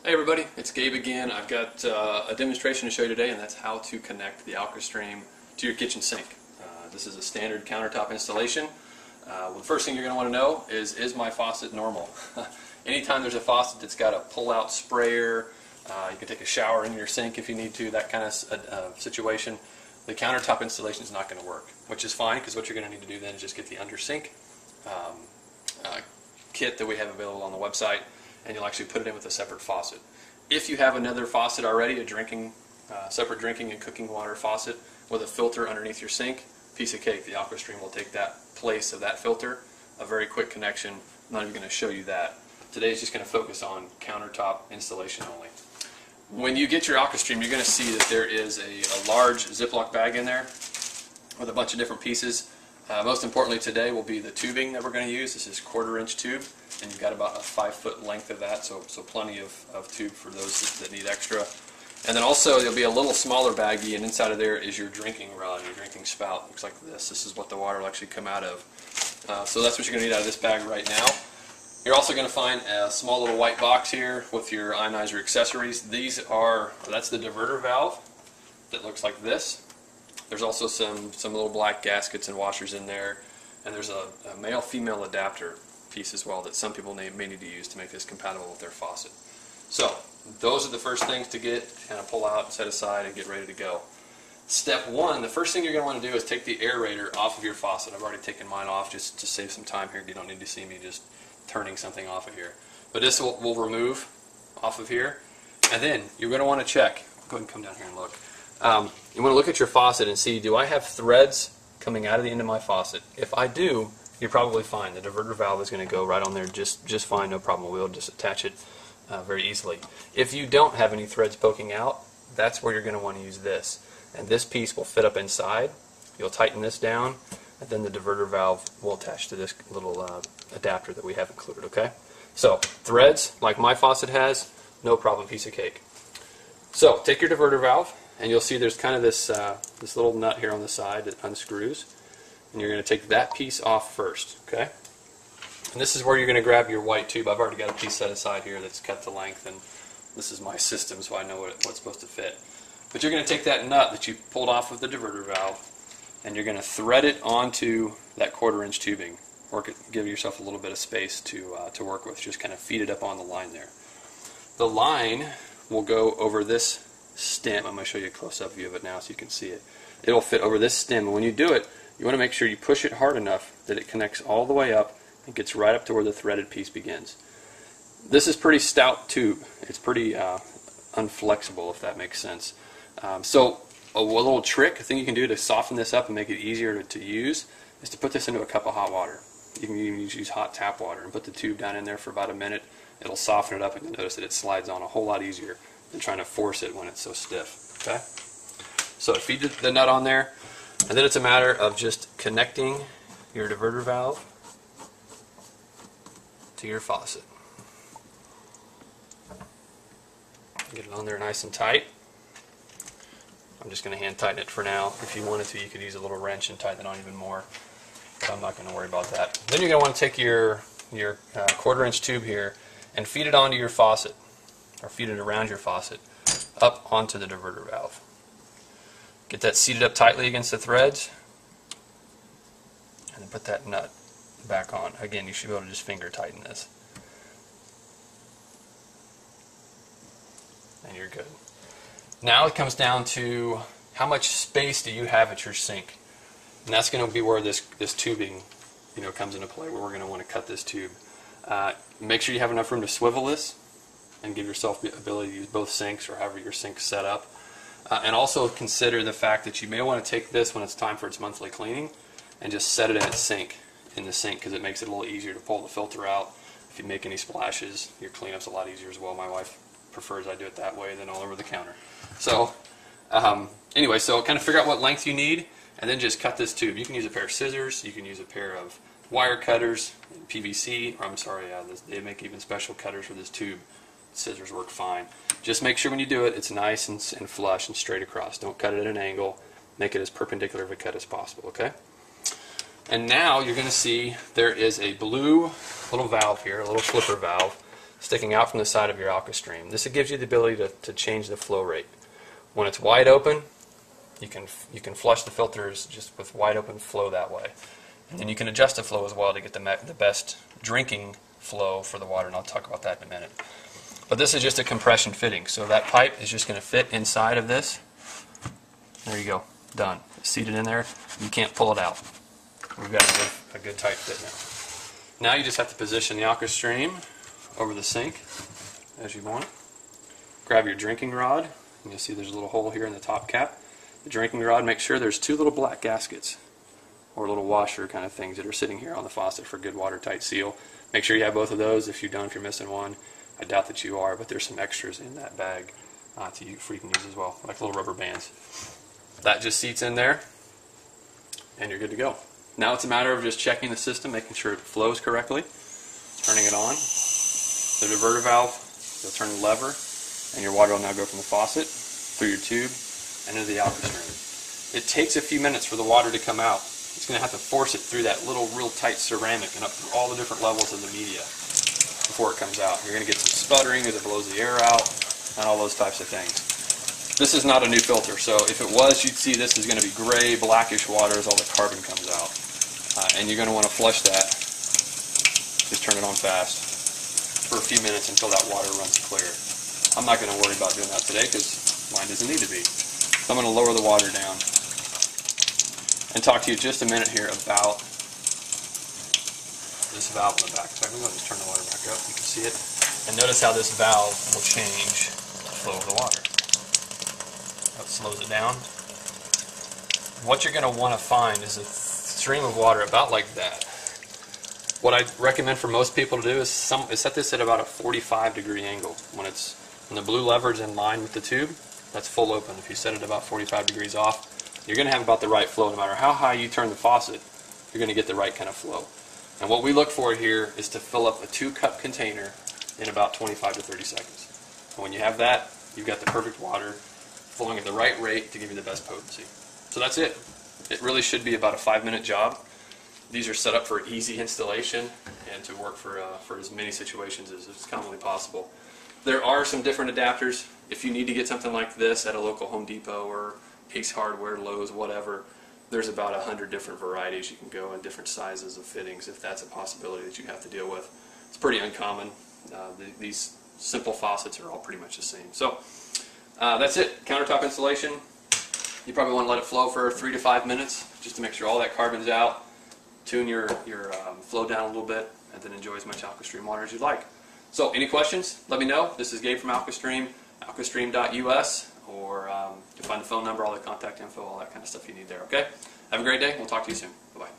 Hey everybody, it's Gabe again. I've got a demonstration to show you today, and that's how to connect the AlkaStream to your kitchen sink. This is a standard countertop installation. Well, the first thing you're going to want to know is my faucet normal? Anytime there's a faucet that's got a pull-out sprayer, you can take a shower in your sink if you need to, that kind of situation, the countertop installation is not going to work, which is fine because what you're going to need to do then is just get the under sink kit that we have available on the website, and you'll actually put it in with a separate faucet. If you have another faucet already, a separate drinking and cooking water faucet with a filter underneath your sink, piece of cake. The AlkaStream will take that place of that filter. A very quick connection. I'm not even going to show you that. Today is just going to focus on countertop installation only. When you get your AlkaStream, you're going to see that there is a large Ziploc bag in there with a bunch of different pieces. Most importantly today will be the tubing that we're going to use. This is 1/4 inch tube, and you've got about a 5-foot length of that, so plenty of tube for those that need extra. And then also there'll be a little smaller baggie, and inside of there is your drinking rod, your drinking spout. Looks like this. This is what the water will actually come out of. So that's what you're going to need out of this bag right now. You're also going to find a small little white box here with your ionizer accessories. That's the diverter valve that looks like this. There's also some little black gaskets and washers in there, and there's a male-female adapter piece as well that some people may need to use to make this compatible with their faucet. So those are the first things to kind of pull out, set aside, and get ready to go. Step one, the first thing you're going to want to do is take the aerator off of your faucet. I've already taken mine off just to save some time here. You don't need to see me just turning something off of here. But this will remove off of here, and then you're going to want to check. Go ahead and come down here and look. You want to look at your faucet and see, do I have threads coming out of the end of my faucet? If I do, you're probably fine. The diverter valve is going to go right on there just fine, no problem. We'll just attach it very easily. If you don't have any threads poking out, that's where you're going to want to use this. And this piece will fit up inside. You'll tighten this down, and then the diverter valve will attach to this little adapter that we have included, okay? So, threads, like my faucet has, no problem, piece of cake. So, take your diverter valve, and you'll see there's kind of this little nut here on the side that unscrews, and you're going to take that piece off first, okay? And this is where you're going to grab your white tube. I've already got a piece set aside here that's cut to length, and this is my system, so I know what's supposed to fit. But you're going to take that nut that you pulled off of the diverter valve, and you're going to thread it onto that 1/4 inch tubing. Give yourself a little bit of space to work with. Just kind of feed it up on the line there. The line will go over this stem. I'm going to show you a close-up view of it now so you can see it. It'll fit over this stem, and when you do it, you want to make sure you push it hard enough that it connects all the way up and gets right up to where the threaded piece begins. This is pretty stout tube. It's pretty unflexible, if that makes sense. So a little trick, a thing you can do to soften this up and make it easier to use is to put this into a cup of hot water. You can even use hot tap water and put the tube down in there for about a minute. It'll soften it up, and you'll notice that it slides on a whole lot easier than trying to force it when it's so stiff. Okay? So feed the nut on there, and then it's a matter of just connecting your diverter valve to your faucet. Get it on there nice and tight. I'm just going to hand tighten it for now. If you wanted to, you could use a little wrench and tighten it on even more, but I'm not going to worry about that. Then you're going to want to take your 1/4 inch tube here and feed it onto your faucet, or feed it around your faucet, up onto the diverter valve. Get that seated up tightly against the threads, and then put that nut back on. Again, you should be able to just finger tighten this, and you're good. Now it comes down to how much space do you have at your sink, and that's going to be where this tubing, comes into play. Where we're going to want to cut this tube. Make sure you have enough room to swivel this, and give yourself the ability to use both sinks or however your sink's set up. And also consider the fact that you may want to take this when it's time for its monthly cleaning and just set it in the sink, because it makes it a little easier to pull the filter out. If you make any splashes, your cleanup's a lot easier as well. My wife prefers I do it that way than all over the counter. So anyway, so kind of figure out what length you need, and then just cut this tube. You can use a pair of scissors, you can use a pair of wire cutters, PVC, or I'm sorry, they make even special cutters for this tube. Scissors work fine. Just make sure when you do it, it's nice and flush and straight across. Don't cut it at an angle. Make it as perpendicular of a cut as possible, okay? And now you're going to see there is a blue little valve here, a little flipper valve, sticking out from the side of your AquaStream. This gives you the ability to change the flow rate. When it's wide open, you can flush the filters just with wide open flow that way. And then you can adjust the flow as well to get the best drinking flow for the water, and I'll talk about that in a minute. But this is just a compression fitting, so that pipe is just going to fit inside of this. There you go, done. It's seated in there. You can't pull it out. We've got a good tight fit now. Now you just have to position the AquaStream over the sink as you want it. Grab your drinking rod, and you'll see there's a little hole here in the top cap. The drinking rod, make sure there's two little black gaskets or little washer kind of things that are sitting here on the faucet for good watertight seal. Make sure you have both of those. If you don't, if you're missing one, I doubt that you are, but there's some extras in that bag for you can use as well, like little rubber bands. That just seats in there, and you're good to go. Now it's a matter of just checking the system, making sure it flows correctly, turning it on. The diverter valve, you'll turn the lever, and your water will now go from the faucet through your tube and into the AquaStream. It takes a few minutes for the water to come out. It's going to have to force it through that little real tight ceramic and up through all the different levels of the media before it comes out. You're going to get some sputtering as it blows the air out and all those types of things. This is not a new filter, so if it was, you'd see this is going to be gray, blackish water as all the carbon comes out. And you're going to want to flush that. Just turn it on fast for a few minutes until that water runs clear. I'm not going to worry about doing that today because mine doesn't need to be. So I'm going to lower the water down and talk to you just a minute here about this valve in the back. So I'm going to just turn the water back up. You can see it. And notice how this valve will change the flow of the water. That slows it down. What you're going to want to find is a stream of water about like that. What I recommend for most people to do is set this at about a 45-degree angle. When the blue lever is in line with the tube, that's full open. If you set it about 45 degrees off, you're going to have about the right flow. No matter how high you turn the faucet, you're going to get the right kind of flow. And what we look for here is to fill up a 2-cup container in about 25 to 30 seconds. And when you have that, you've got the perfect water flowing at the right rate to give you the best potency. So that's it. It really should be about a 5-minute job. These are set up for easy installation and to work for as many situations as is commonly possible. There are some different adapters. If you need to get something like this at a local Home Depot or Ace Hardware, Lowe's, whatever, there's about 100 different varieties you can go in, different sizes of fittings, if that's a possibility that you have to deal with. It's pretty uncommon. These simple faucets are all pretty much the same. So that's it. Countertop installation. You probably want to let it flow for 3 to 5 minutes just to make sure all that carbon's out. Tune your flow down a little bit, and then enjoy as much AquaStream water as you'd like. So any questions, let me know. This is Gabe from AquaStream, aquastream.us, or you'll find the phone number, all the contact info, all that kind of stuff you need there, okay? Have a great day. We'll talk to you soon. Bye-bye.